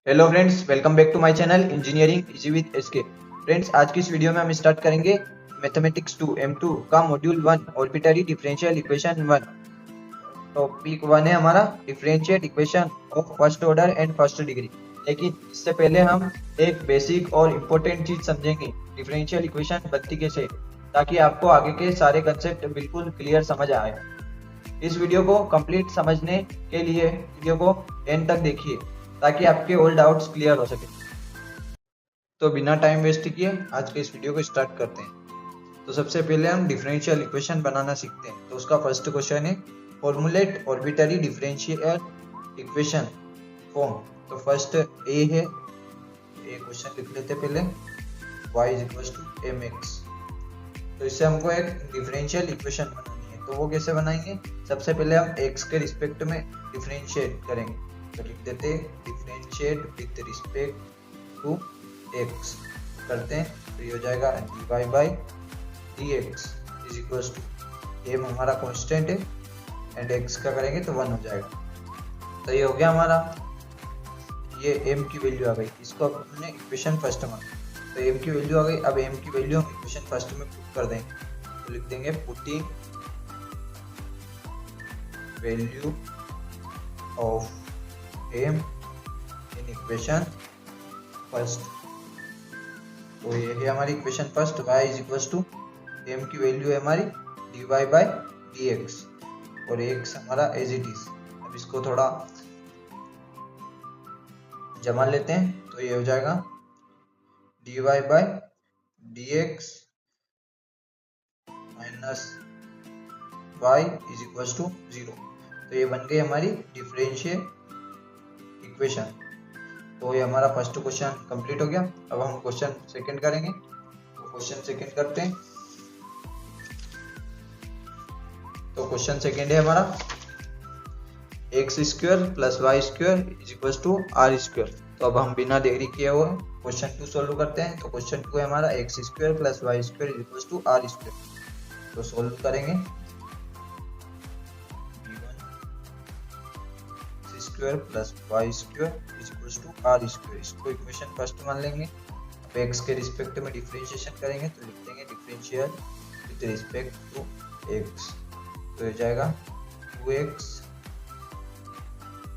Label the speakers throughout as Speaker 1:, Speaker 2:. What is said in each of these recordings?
Speaker 1: Hello friends, welcome back to my channel engineering easy with SK. Friends, आज की इस video में हम स्टार्ट करेंगे मैथमेटिक्स 2 M2 का module 1 arbitrary differential equation 1। Topic 1 है हमारा differential equation of first order and first degree. लेकिन इससे पहले हम एक बेसिक और इम्पोर्टेंट चीज समझेंगे, डिफरेंशियल इक्वेशन बनती कैसे, ताकि आपको आगे के सारे कंसेप्ट बिल्कुल क्लियर समझ आए। इस वीडियो को कंप्लीट समझने के लिए वीडियो को एंड तक देखिए ताकि आपके ऑल डाउट्स क्लियर हो सके। तो बिना टाइम वेस्ट किए आज के इस वीडियो को स्टार्ट करते हैं। तो सबसे पहले हम डिफरेंशियल इक्वेशन बनाना सीखते हैं। तो उसका फर्स्ट क्वेश्चन है formulate arbitrary differential equation form. तो फर्स्ट ए है, ए क्वेश्चन लिख लेते पहले, y = mx। तो इससे हमको एक डिफरेंशियल इक्वेशन बनानी है। तो वो कैसे बनाएंगे? सबसे पहले हम x के रिस्पेक्ट में डिफरेंशिएट करेंगे। तो लिख देते differentiate with respect to x करते हैं। तो ये हो जाएगा dy/dx = m हमारा कांस्टेंट है एंड x का करेंगे तो 1 हो जाएगा। तो ये हो गया हमारा, ये m की वैल्यू आ गई। इसको अब हमने इक्वेशन फर्स्ट में, तो m की वैल्यू आ गई। अब m की वैल्यू हम इक्वेशन फर्स्ट में पुट कर देंगे। तो लिख देंगे putting value of m in equation first. तो ये है हमारी इक्वेशन फर्स्ट, y = m की वैल्यू है हमारी dy/dx और x हमारा एज इट इज। अब इसको थोड़ा जमा लेते हैं। तो ये हो जाएगा dy/dx - y = 0। तो ये बन गई हमारी डिफरेंशियल इक्वेशन। तो ये हमारा फर्स्ट क्वेश्चन कंप्लीट हो गया। अब हम क्वेश्चन सेकंड करेंगे। तो क्वेश्चन सेकंड करते हैं। तो क्वेश्चन सेकंड है हमारा x² + y² = r²। तो अब हम बिना देरी किए हुए क्वेश्चन 2 सोल्व करते हैं। तो क्वेश्चन 2 है हमारा x² + y² = r²। तो सोल्व करेंगे। x² + y² = r²। इसको इक्वेशन फर्स्ट मान लेंगे। अब x के रिस्पेक्ट में डिफरेंशिएशन करेंगे। तो लिख देंगे differential with respect to x। तो हो जाएगा 2x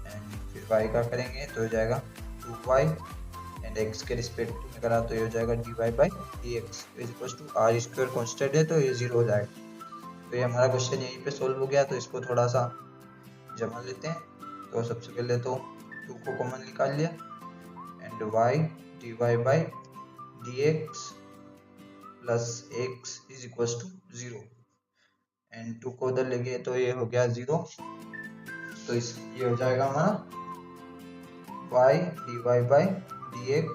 Speaker 1: एंड फिर y का करेंगे तो हो जाएगा 2y एंड x के रिस्पेक्ट में करा तो ये हो जाएगा dy/dx r² कांस्टेंट है तो ये 0 हो जाएगा। तो ये हमारा क्वेश्चन यहीं पे सोल्व हो गया। तो इसको थोड़ा सा जमा लेते हैं। तो सबसे पहले तो 2 को कॉमन निकाल लिया and y dy/dx + x = 0 and 2 को उधर ले गए तो ये हो गया 0। तो ये हो जाएगा हमारा y dy/dx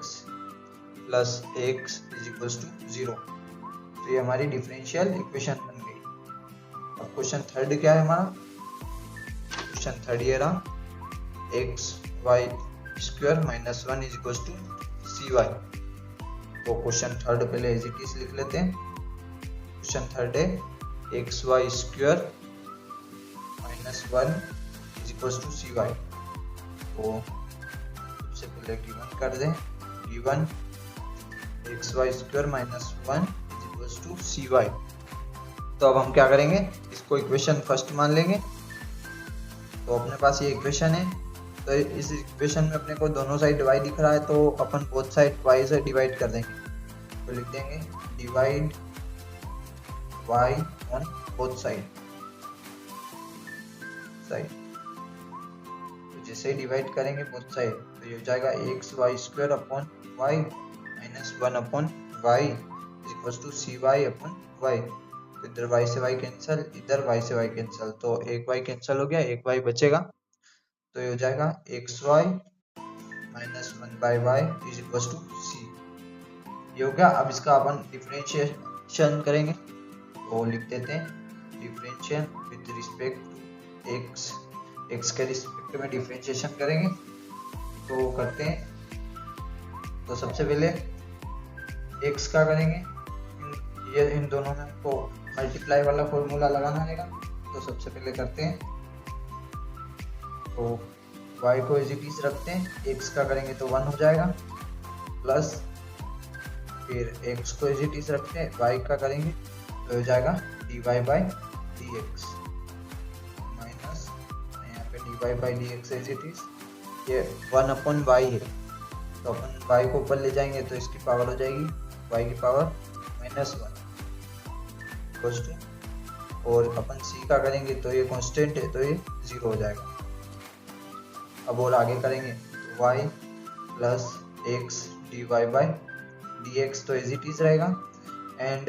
Speaker 1: + x = 0। तो ये हमारी डिफरेंशियल इक्वेशन बन गई। अब क्वेश्चन थर्ड क्या है हमारा? क्वेश्चन थर्ड ये रहा xy² - 1 = cy। तो क्वेश्चन थर्ड पहले एज इट इज लिख लेते हैं। क्वेश्चन थर्ड है xy² - 1 = cy। तो सबसे पहले गिवन कर दें, गिवन xy² - 1 = cy। तो अब हम क्या करेंगे? इसको इक्वेशन फर्स्ट मान लेंगे। तो अपने पास ये इक्वेशन है। तो इस इक्वेशन में अपने को दोनों साइड y दिख रहा है तो अपन बोथ साइड y से डिवाइड कर देंगे। तो लिख देंगे divide y on both side. तो जैसे ही डिवाइड करेंगे बोथ साइड तो ये हो जाएगा xy² / y - 1/y = cy/y। तो इधर y से y कैंसिल, इधर y से y कैंसिल, तो एक y कैंसिल हो गया, एक y बचेगा। तो ये हो जाएगा xy - 1/y = c। ये हो गया। अब इसका अपन डिफरेंशिएशन करेंगे। तो लिख देते हैं differentiation with respect to x के रिस्पेक्ट में डिफरेंशिएशन करेंगे। तो करते हैं। तो सबसे पहले x का करेंगे, ये इन दोनों में हमको मल्टीप्लाई वाला फॉर्मूला लगाना रहेगा। तो सबसे पहले करते हैं। तो y को एज इट इज रखते हैं, x का करेंगे तो 1 हो जाएगा, प्लस फिर x को एज इट इज रखते हैं, y का करेंगे तो हो जाएगा dy बाई dx माइनस यहाँ पे dy by dx as it is, ये 1/y है तो अपन y को ऊपर ले जाएंगे तो इसकी पावर हो जाएगी y की पावर -1 इक्वल्स टू, और अपन c का करेंगे तो ये कांस्टेंट है तो ये 0 हो जाएगा। अब और आगे करेंगे तो y plus x dy by dx तो एज इट इज रहेगा, एंड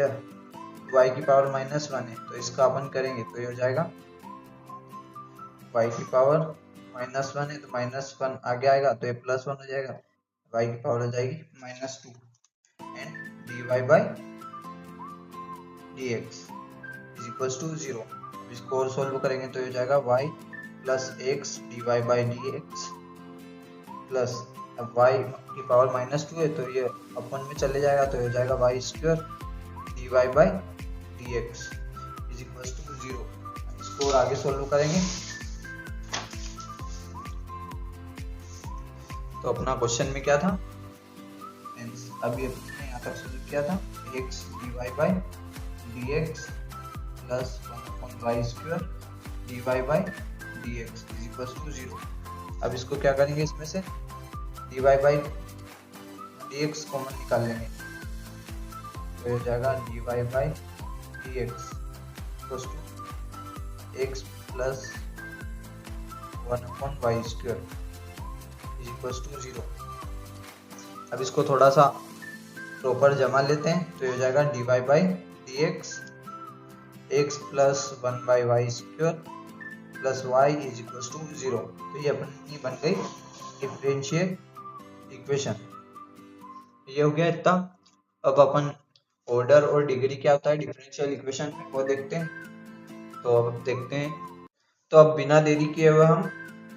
Speaker 1: y की पावर -1 है तो इसका अपन करेंगे तो ये हो जाएगा y की पावर -1 है तो -1 आगे आएगा तो ये +1 हो जाएगा, y की पावर हो जाएगी -2 and dy by dx is equals to 0। इसको और सोल्व करेंगे तो ये हो जाएगा y plus x dy by dx plus, अब y की पावर -2 है तो ये अपन में चले जाएगा तो हो जाएगा y square dy by dx is equals to 0। इसको और आगे सोल्व करेंगे तो अपना क्वेश्चन में क्या था, अभी अपने यहाँ तक सोल्व किया था x dy by dx plus 1/y square dy by dx is equals to 0। अब इसको क्या करेंगे, इसमें से dy बाई dx कॉमन निकाल लेंगे तो हो जाएगा dy by dx equals to x plus 1/y square is equals to 0। अब इसको थोड़ा सा प्रॉपर जमा लेते हैं तो ये हो जाएगा dy by dx x plus 1/y square plus y is equals to 0। तो ये अपनी बन गई डिफरेंशियल इक्वेशन। ये हो गया इतना। अब अपन ऑर्डर और डिग्री क्या होता है डिफरेंशियल इक्वेशन में वो देखते हैं। तो अब देखते हैं, तो अब बिना देरी किए हुए हम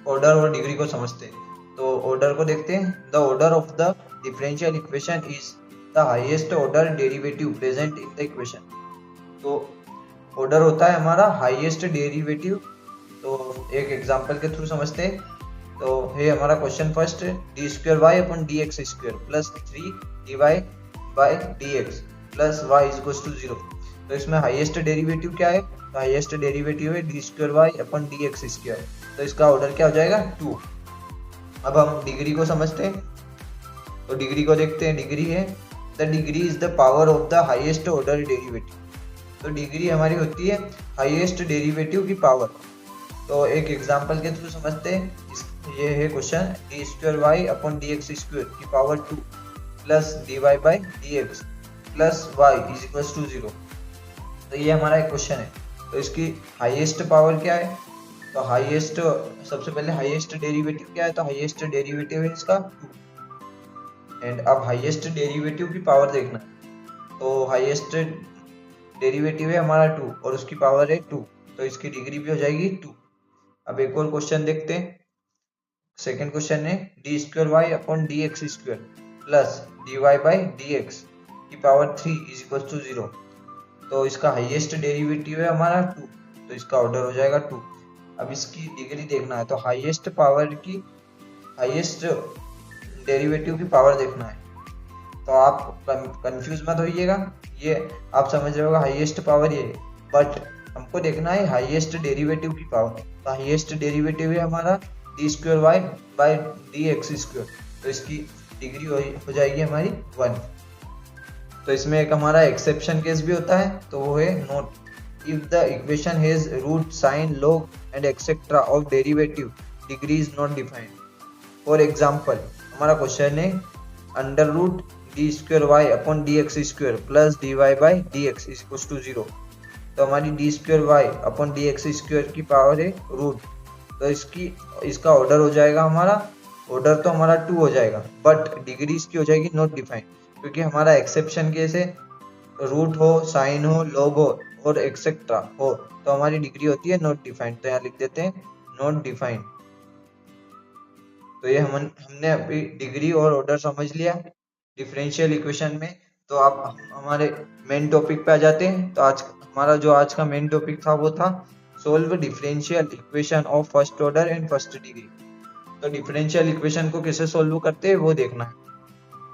Speaker 1: ऑर्डर और डिग्री को समझते हैं। तो ऑर्डर को देखते हैं। The order of the differential equation is the highest order derivative present in the equation. तो ऑर्डर होता है हमारा हाईएस्ट डेरिवेटिव। तो एक एग्जांपल के थ्रू समझते हैं। तो है हमारा question first, D square Y upon D X square plus 3 D Y by D X plus Y is equal to 0। तो इसमें हाईएस्ट डेरिवेटिव क्या है, तो हाईएस्ट डेरिवेटिव है D square Y upon D X square. तो इसका order क्या हो जाएगा 2। अब हम डिग्री को समझते हैं। तो डिग्री को देखते हैं। डिग्री है the degree is the power of the highest order derivative. तो डिग्री हमारी होती है हाईएस्ट डेरिवेटिव की पावर। तो एक एग्जांपल के थ्रू समझते हैं। ये है question, D square Y upon D X square की power 2 plus D Y by D X plus Y is equal to 0। तो ये हमारा एक क्वेश्चन है। तो इसकी हाईएस्ट पावर क्या है, तो हाईएस्ट, सबसे पहले हाईएस्ट डेरिवेटिव क्या है, तो हाईएस्ट डेरिवेटिव है इसका 2। एंड अब हाईएस्ट डेरिवेटिव की पावर देखना है। तो हाईएस्ट डेरिवेटिव है हमारा 2 और उसकी पावर है 2। तो इसकी डिग्री भी हो जाएगी 2। अब एक और क्वेश्चन देखते हैं। सेकेंड क्वेश्चन है D square Y upon D X square plus D Y by D X की पावर 3 इज इक्वल टू 0। तो इसका हाईएस्ट डेरिवेटिव है हमारा 2। तो इसका ऑर्डर हो जाएगा 2। अब इसकी डिग्री देखना है। तो हाईएस्ट पावर की, हाईएस्ट डेरिवेटिव की पावर देखना है। तो आप कंफ्यूज मत होइएगा, ये आप समझ रहे होगा हाईएस्ट पावर ये, बट हमको देखना है हाईएस्ट डेरिवेटिव की पावर। तो हाईएस्ट डेरिवेटिव है हमारा D square Y by D X square. तो इसकी डिग्री हो जाएगी हमारी 1। तो इसमें एक हमारा एक्सेप्शन केस भी होता है। तो वो है note if the equation has root sine log and etcetera of derivative degree is not defined. For example हमारा क्वेश्चन है under root D square Y upon D X square plus D Y by D X is equal to 0। तो हमारी D square Y upon D X square की power है root. तो इसका order हो जाएगा हमारा, ऑर्डर तो हमारा 2 हो जाएगा, बट डिग्री इसकी हो जाएगी नॉट डिफाइंड, क्योंकि हमारा एक्सेप्शन केस है रूट हो, साइन हो, लॉग हो और एक्सेट्रा हो। तो हमारी डिग्री होती है नॉट डिफाइंड। तो यहाँ लिख देते हैं नॉट डिफाइंड। तो ये हमने अभी डिग्री और ऑर्डर समझ लिया डिफरेंशियल इक्वेशन में। तो आप हमारे मेन टॉपिक पे आ जाते हैं। तो आज का मेन टॉपिक था वो था solve differential equation of first order and first degree. तो डिफरेंशियल इक्वेशन को कैसे सोल्व करते हैं वो देखना है।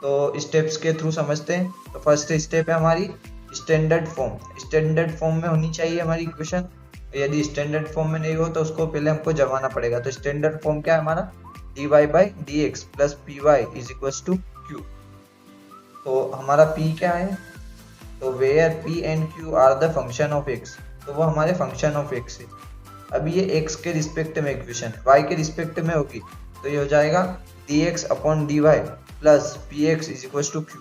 Speaker 1: तो स्टेप्स के थ्रू समझते हैं। तो फर्स्ट स्टेप है हमारी स्टैंडर्ड फॉर्म। स्टैंडर्ड फॉर्म में होनी चाहिए हमारी इक्वेशन। यदि स्टैंडर्ड फॉर्म में नहीं हो तो उसको पहले हमको जमाना पड़ेगा। तो स्टैंडर्ड फॉर्म क्या है हमारा, dy by D X plus P Y is equal to Q. तो हमारा p क्या है, तो where p and q are the function of x, तो वो हमारे फंक्शन ऑफ x है। अब ये x के रिस्पेक्ट में इक्वेशन है, y के रिस्पेक्ट में होगी तो ये हो जाएगा dx upon dy plus px is equal to q।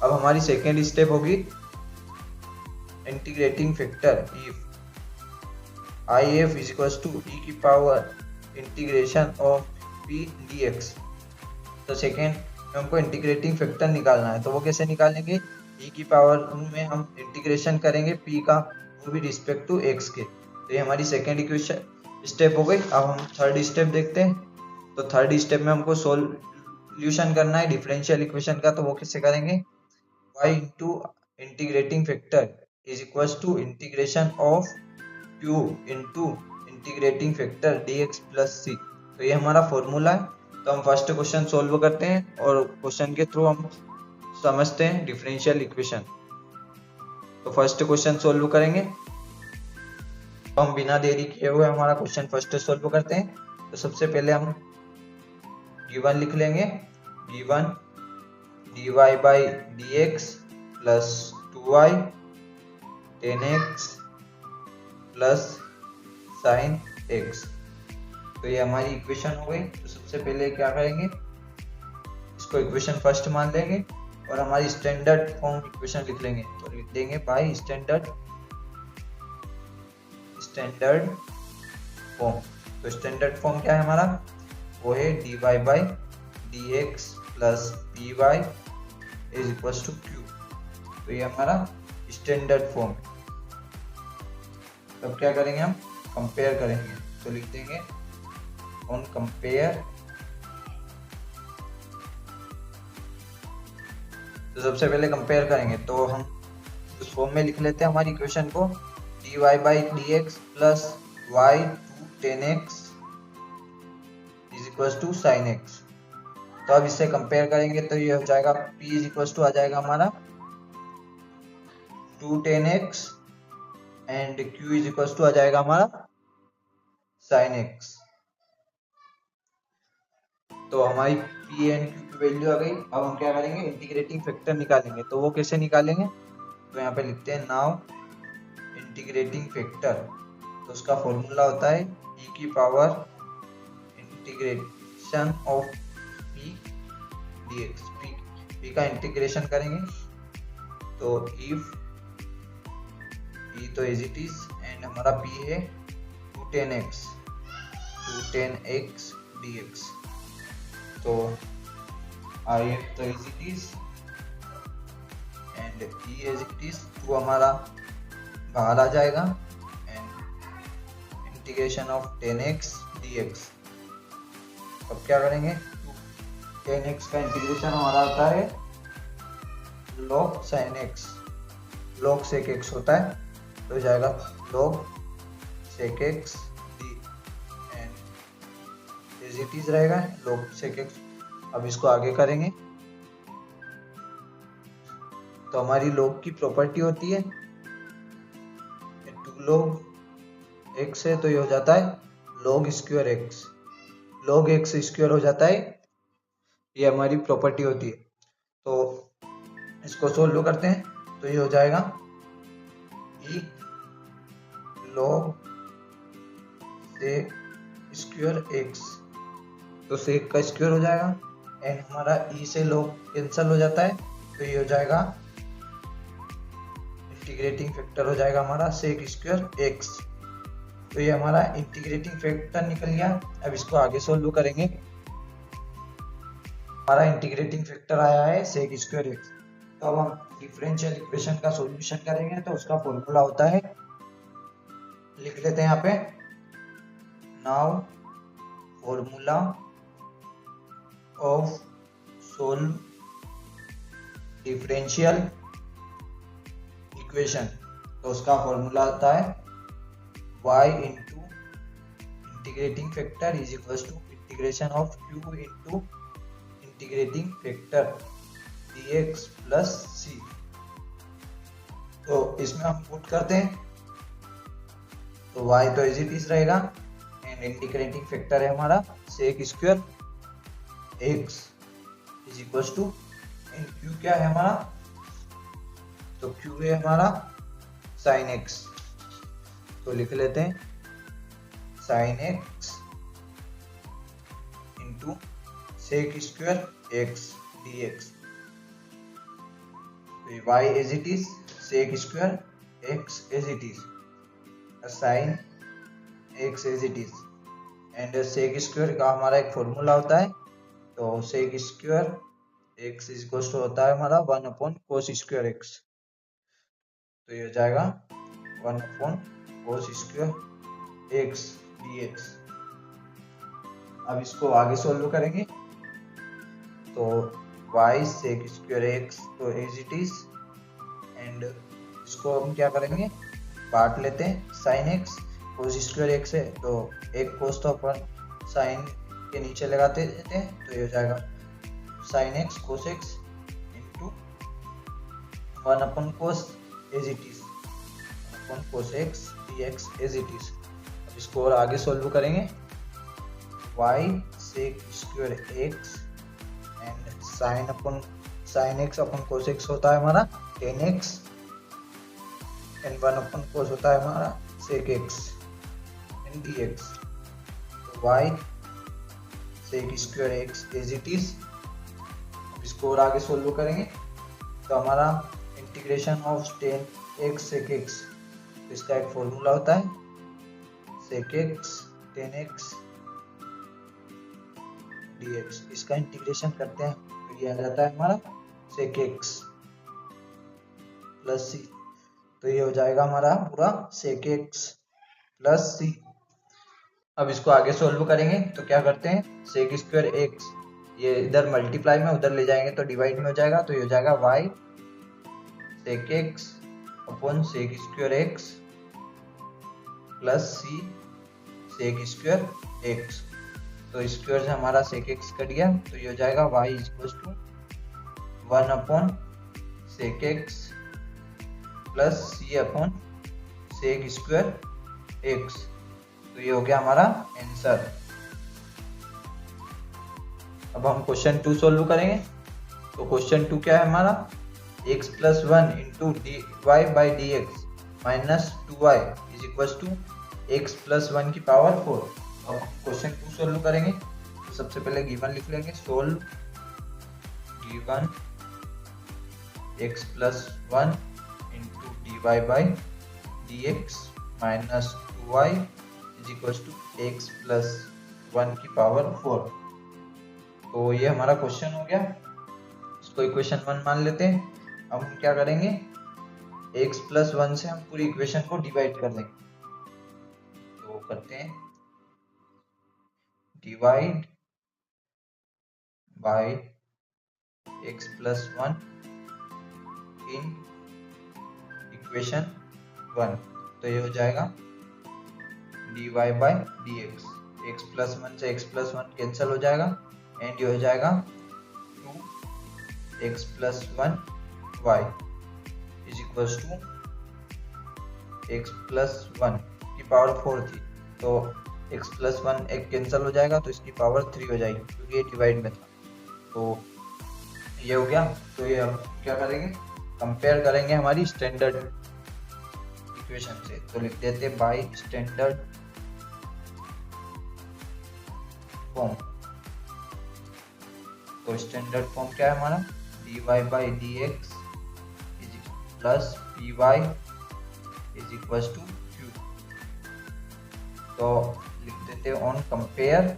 Speaker 1: अब हमारी सेकेंड स्टेप होगी integrating factor if if is equal to e की power integration of p dx। तो सेकेंड हमको इंटीग्रेटिंग फैक्टर निकालना है, तो वो कैसे निकालेंगे, e की पावर में हम इंटीग्रेशन करेंगे p का, वो भी रिस्पेक्ट टू x के। तो ये हमारी सेकेंड इक्वेशन स्टेप हो गई। अब हम थर्ड स्टेप देखते हैं। तो थर्ड स्टेप में हमको सोल्यूशन करना है डिफरेंशियल इक्वेशन का, तो वो कैसे करेंगे, y into integrating factor is equal to integration of q into integrating factor dx plus c। तो ये हमारा फॉर्मूला है। तो हम फर्स्ट क्वेश्चन सोल्व करते हैं और क्वेश्चन के थ्रू हम समझते हैं डिफरेंशियल इक्वेशन। तो फर्स्ट क्वेश्चन सोल्व करेंगे। तो हम बिना देरी किए हुए हमारा क्वेश्चन फर्स्ट सोल्व करते हैं। तो सबसे पहले हम गिवन लिख लेंगे, given dy by D X plus 2y 10x plus sign x। तो ये हमारी इक्वेशन हो गई। तो सबसे पहले क्या करेंगे, इसको इक्वेशन फर्स्ट मान लेंगे और हमारी स्टैंडर्ड फॉर्म इक्वेशन लिख लेंगे। तो लिख देंगे बाई स्टैंडर्ड फॉर्म। तो स्टैंडर्ड फॉर्म क्या है हमारा, वो है dy by D X plus P Y is equal to Q. तो ये हमारा स्टैंडर्ड फॉर्म है। तब क्या करेंगे, हम कंपेयर करेंगे। तो लिख देंगे ऑन कंपेयर। तो सबसे पहले कंपेयर करेंगे, तो हम उस फॉर्म में लिख लेते हैं हमारी इक्वेशन को, dy by D X plus Y 10x is equal to sine X. तो अब इससे कंपेयर करेंगे तो ये हो जाएगा p इज इक्वल टू आ जाएगा हमारा 210x and q is equal to आ जाएगा हमारा साइन x। तो हमारी p एंड q की वैल्यू आ गई। अब हम क्या करेंगे, इंटीग्रेटिंग फैक्टर निकालेंगे। तो वो कैसे निकालेंगे, तो यहाँ पे लिखते हैं नाउ इंटीग्रेटिंग फैक्टर। तो उसका फॉर्मूला होता है e की power integration of p dx। p का इंटीग्रेशन करेंगे तो इफ e तो एज इट इज एंड हमारा p है 210x dx। तो if तो as it is and e as it is, तो हमारा बाहर आ जाएगा and integration of 10x dx। अब क्या करेंगे, 10x का इंटीग्रेशन हमारा आता है log sin x, log sec x होता है। तो हो जाएगा log sec x d and as it is रहेगा log sec x। अब इसको आगे करेंगे तो हमारी log की प्रॉपर्टी होती है 2 log x है, तो ये हो जाता है log square x, log x square हो जाता है, ये हमारी प्रॉपर्टी होती है। तो इसको सोल्व करते हैं तो ये हो जाएगा e log sec square x। तो sec का स्क्वायर हो जाएगा एंड हमारा e से log कैंसिल हो जाता है, तो ये हो जाएगा इंटीग्रेटिंग फैक्टर हो जाएगा हमारा sec स्क्वायर x। तो ये हमारा इंटीग्रेटिंग फैक्टर निकल गया। अब इसको आगे सोल्व करेंगे। हमारा इंटीग्रेटिंग फैक्टर आया है sec स्क्वायर x। तो अब हम डिफरेंशियल इक्वेशन का सॉल्यूशन करेंगे। तो उसका फॉर्मूला होता है, लिख लेते हैं यहाँ पे, now formula of solve differential equation. तो उसका फॉर्मूला आता है y into integrating factor is equal to integration of Q into integrating factor dx plus C. तो इसमें हम पुट करते हैं तो y तो एज इट इज रहेगा एंड इंटीग्रेटिंग फैक्टर है हमारा sec square x is equal to and q क्या है हमारा, तो q है हमारा साइन x, तो लिख लेते हैं sine x into sec square x dx। तो y as it is sec square x as it is sine x as it is and sec square का हमारा एक फॉर्मूला होता है, तो sec square x is equal to होता है हमारा 1 अपॉन कोस स्क्वायर x। तो ये हो जाएगा 1 upon cos square x dx। अब इसको आगे सोल्व करेंगे तो y सेक स्क्वायर x तो एज इट इज एंड इसको हम क्या करेंगे बांट लेते हैं, sine x cos square x है तो एक कोस तो अपन साइन के नीचे लगाते देते हैं, तो ये हो जाएगा sine x cos x into 1 upon cos as it is upon cos x dx as it is. अब इसको और आगे सोल्व करेंगे y sec square x and sine x upon cos x होता है हमारा tan x and 1 upon cos होता है हमारा सेक x एंड dx। तो y sec square x as it is. अब इसको और आगे सोल्व करेंगे तो हमारा integration of tan x sec x, तो इसका एक फॉर्मूला होता है sec x tan x dx। इसका इंटीग्रेशन करते हैं तो ये आ जाता है हमारा सेक x प्लस सी। तो ये हो जाएगा हमारा पूरा सेक x प्लस सी। अब इसको आगे सोल्व करेंगे तो क्या करते हैं सेक स्क्वायर x, ये इधर मल्टीप्लाई में उधर ले जाएंगे तो डिवाइड में हो जाएगा, तो ये हो जाएगा y sec x upon sec square x plus C sec square x। तो स्क्वायर से हमारा सेक x कट गया, तो ये हो जाएगा y is equal to 1 upon sec x plus C upon sec square x। तो ये हो गया हमारा आंसर। अब हम क्वेश्चन 2 सोल्व करेंगे तो क्वेश्चन 2 क्या है हमारा x plus 1 into dy by D X minus 2y is equal to x plus 1 की पावर 4। अब क्वेश्चन 2 सोल्व करेंगे तो सबसे पहले गिवन लिख लेंगे, solve given x plus 1 into dy by D X minus 2y is equal to x plus 1 की power 4। तो ये हमारा क्वेश्चन हो गया, इसको इक्वेशन 1 मान लेते हैं। अब हम क्या करेंगे x प्लस 1 से हम पूरी इक्वेशन को डिवाइड कर देंगे, तो करते हैं divide by x plus 1 in equation 1। तो ये हो जाएगा dy by dx, x plus 1 से x प्लस 1 कैंसिल हो जाएगा एंड ये हो जाएगा 2x plus 1 y is equal to x plus 1 की पावर 4 थी, तो x प्लस 1 एक कैंसिल हो जाएगा तो इसकी पावर 3 हो जाएगी क्योंकि ये डिवाइड में था। तो ये हो गया, तो ये हम क्या करेंगे कंपेयर करेंगे हमारी स्टैंडर्ड इक्वेशन से, तो लिख देते बाय स्टैंडर्ड फॉर्म। तो स्टैंडर्ड फॉर्म क्या है हमारा dy by D X plus P Y is equal to Q. तो लिख देते हैं ऑन कंपेयर,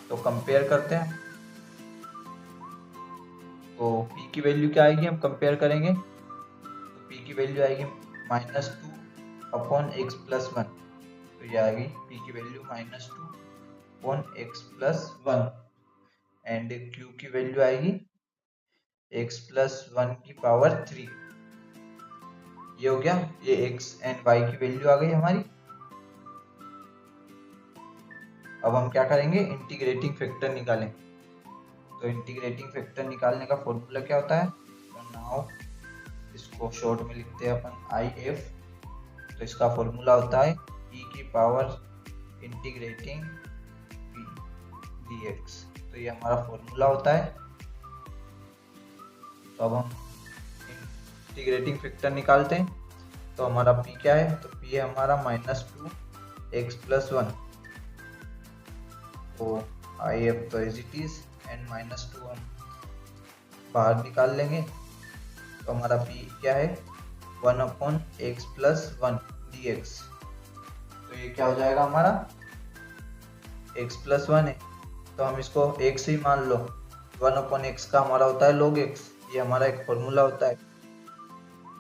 Speaker 1: तो कंपेयर करते हैं तो p की वैल्यू क्या आएगी, हम कंपेयर करेंगे तो p की वैल्यू आएगी -2 अपॉन x प्लस 1। तो ये आएगी p की value -2 upon x plus 1 and q की वैल्यू आएगी x प्लस 1 की पावर 3। ये हो गया, ये x एंड y की वैल्यू आ गई हमारी। अब हम क्या करेंगे, इंटीग्रेटिंग फैक्टर निकालें। तो इंटीग्रेटिंग फैक्टर निकालने का फॉर्मूला क्या होता है, तो नाउ इसको शॉर्ट में लिखते हैं अपन आई एफ। तो इसका फॉर्मूला होता है e की पावर इंटीग्रेटिंग p dx। तो ये हमारा फॉर्मूला होता है। तो अब हम इंटीग्रेटिंग फैक्टर निकालते हैं। तो हमारा p क्या है, तो p है हमारा -2x+1। तो आई एफ तो एज इट इज एंड -2 हम बाहर निकाल लेंगे। तो हमारा p क्या है, 1/x+1 dx। तो ये क्या हो जाएगा हमारा, x+1 है तो हम इसको x ही मान लो। 1/x का हमारा होता है log x, ये हमारा एक फॉर्मूला होता है।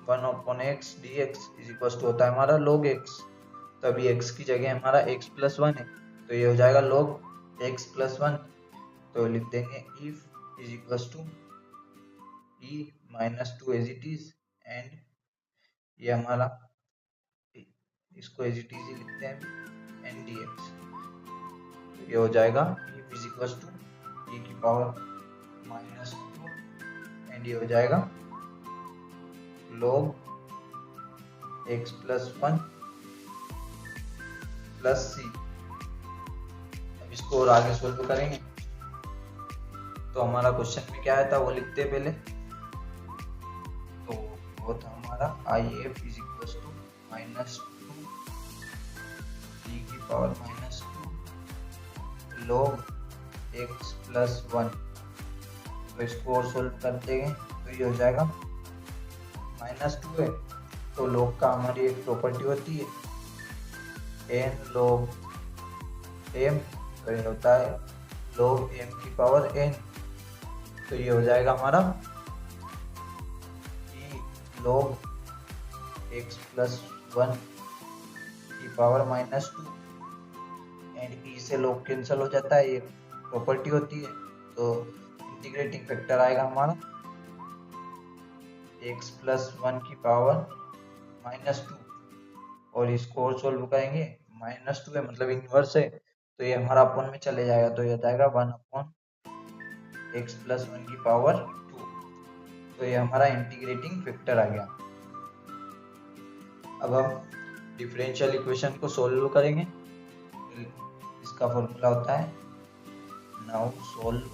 Speaker 1: 1/x dx होता है हमारा log x। तो अभी x की जगह हमारा x+1 है, तो ये हो जाएगा log x+1। तो लिख देंगे if e -2 as it is and ये हमारा, इसको एज इट इज ही लिखते हैं एंड dx। तो ये हो जाएगा if e की पावर -2 एंड ये हो जाएगा log x+1 प्लस c। अब इसको और आगे सोल्व करेंगे। तो हमारा क्वेश्चन में क्या आया था वो लिखते हैं पहले। तो वो था हमारा आई एफ -2 e की पावर -2 log x+1। तो इसको और सोल्व कर देंगे तो ये हो जाएगा -2 है तो log का हमारी एक प्रॉपर्टी होती है n log m। तो ये होता है log m की पावर n। तो ये हो जाएगा हमारा e log x+1 की पावर -2 एंड e से log कैंसिल हो जाता है, ये प्रॉपर्टी होती है। तो इंटीग्रेटिंग फैक्टर आएगा हमारा x+1 की पावर -2 और इसको और सोल्व करेंगे। -2 है मतलब इनवर्स है तो ये हमारा अपन में चले जाएगा। तो ये हो जाएगा 1/x+1 की पावर 2। तो ये हमारा इंटीग्रेटिंग फैक्टर आ गया। अब हम डिफरेंशियल इक्वेशन को सोल्व करेंगे। इसका फॉर्मूला होता है नाउ सोल्व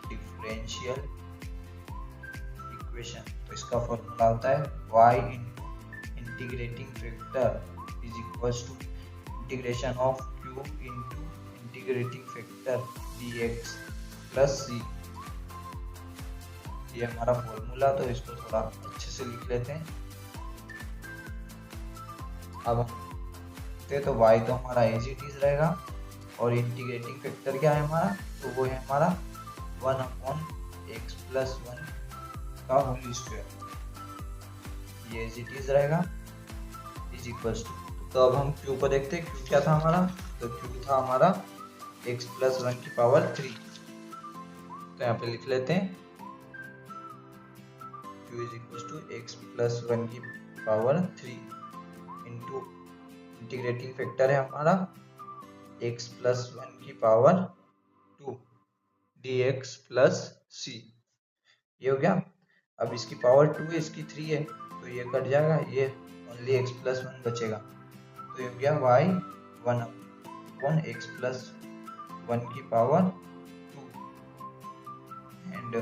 Speaker 1: डिफरेंशियल इक्वेशन। तो इसका फॉर्मूला होता है y integrating factor is equals to integration of q into integrating factor dx plus c। ये हमारा फॉर्मूला, तो इसको थोड़ा अच्छे से लिख लेते हैं। अब तो y तो हमारा एज इट इज रहेगा और इंटीग्रेटिंग फैक्टर क्या है हमारा, तो वो है हमारा 1/x+1 का होल स्क्वायर। ये एज इट इज रहेगा इज इक्वल्स टू। तो अब हम q को देखते हैं। q क्या था हमारा, तो q था हमारा x+1 की पावर 3। तो यहाँ पे लिख लेते हैं q is equals to x+1 की पावर 3 इंटू इंटीग्रेटिंग फैक्टर है हमारा x+1 की पावर 2 dx प्लस c। ये हो गया। अब इसकी पावर 2 है, इसकी 3 है तो ये कट जाएगा, ये ओनली x+1 बचेगा। तो ये हो गया y 1/x+1 की power 2 and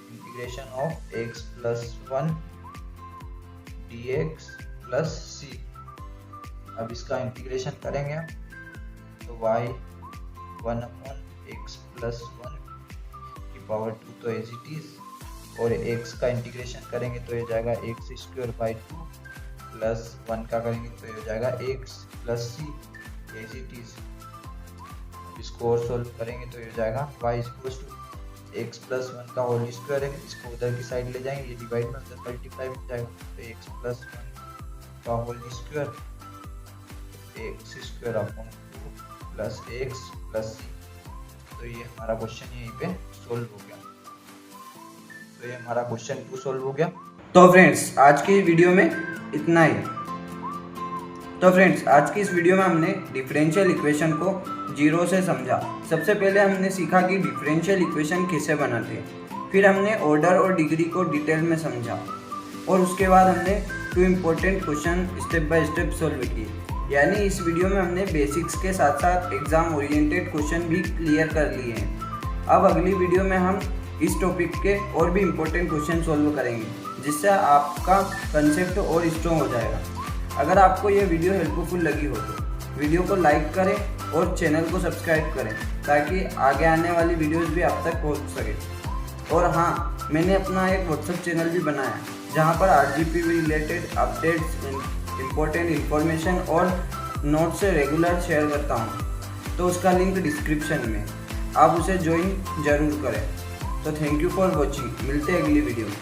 Speaker 1: integration of x+1 dx plus c। अब इसका इंटीग्रेशन करेंगे हम, तो y 1/x+1 की पावर 2 तो एज इट इज और x का इंटीग्रेशन करेंगे तो ये जाएगा x² 2 प्लस 1 का करेंगे तो ये हो जाएगा x plus c as it is. इसको और सोल्व करेंगे तो ये हो जाएगा y इक्वल्स टू x+1 का होल स्क्वायर है, इसको उधर की साइड ले जाएंगे, ये डिवाइड में उधर मल्टीप्लाई हो जाएगा। तो x+1 का whole square x² upon 2 plus x plus c। तो ये हमारा क्वेश्चन यहीं पे सोल्व हो गया। तो ये हमारा क्वेश्चन 2 सोल्व हो गया।
Speaker 2: तो फ्रेंड्स आज की वीडियो में इतना ही। तो फ्रेंड्स, आज की इस वीडियो में हमने डिफरेंशियल इक्वेशन को जीरो से समझा। सबसे पहले हमने सीखा कि डिफरेंशियल इक्वेशन कैसे बनाते हैं, फिर हमने ऑर्डर और डिग्री को डिटेल में समझा और उसके बाद हमने 2 important question step by step solve किए। यानी इस वीडियो में हमने बेसिक्स के साथ साथ एग्जाम ओरिएंटेड क्वेश्चन भी क्लियर कर लिए हैं। अब अगली वीडियो में हम इस टॉपिक के और भी इम्पोर्टेंट क्वेश्चन सॉल्व करेंगे, जिससे आपका कंसेप्ट और स्ट्रॉन्ग हो जाएगा। अगर आपको ये वीडियो हेल्पफुल लगी हो तो वीडियो को लाइक करें और चैनल को सब्सक्राइब करें, ताकि आगे आने वाली वीडियोस भी आप तक पहुंच सके। और हाँ, मैंने अपना एक व्हाट्सएप चैनल भी बनाया है, जहां पर RGP related updates, important information और नोट्स से रेगुलर शेयर करता हूं। तो उसका लिंक डिस्क्रिप्शन में, आप उसे ज्वाइन ज़रूर करें। तो थैंक यू फॉर वॉचिंग। मिलते हैं अगली वीडियो में।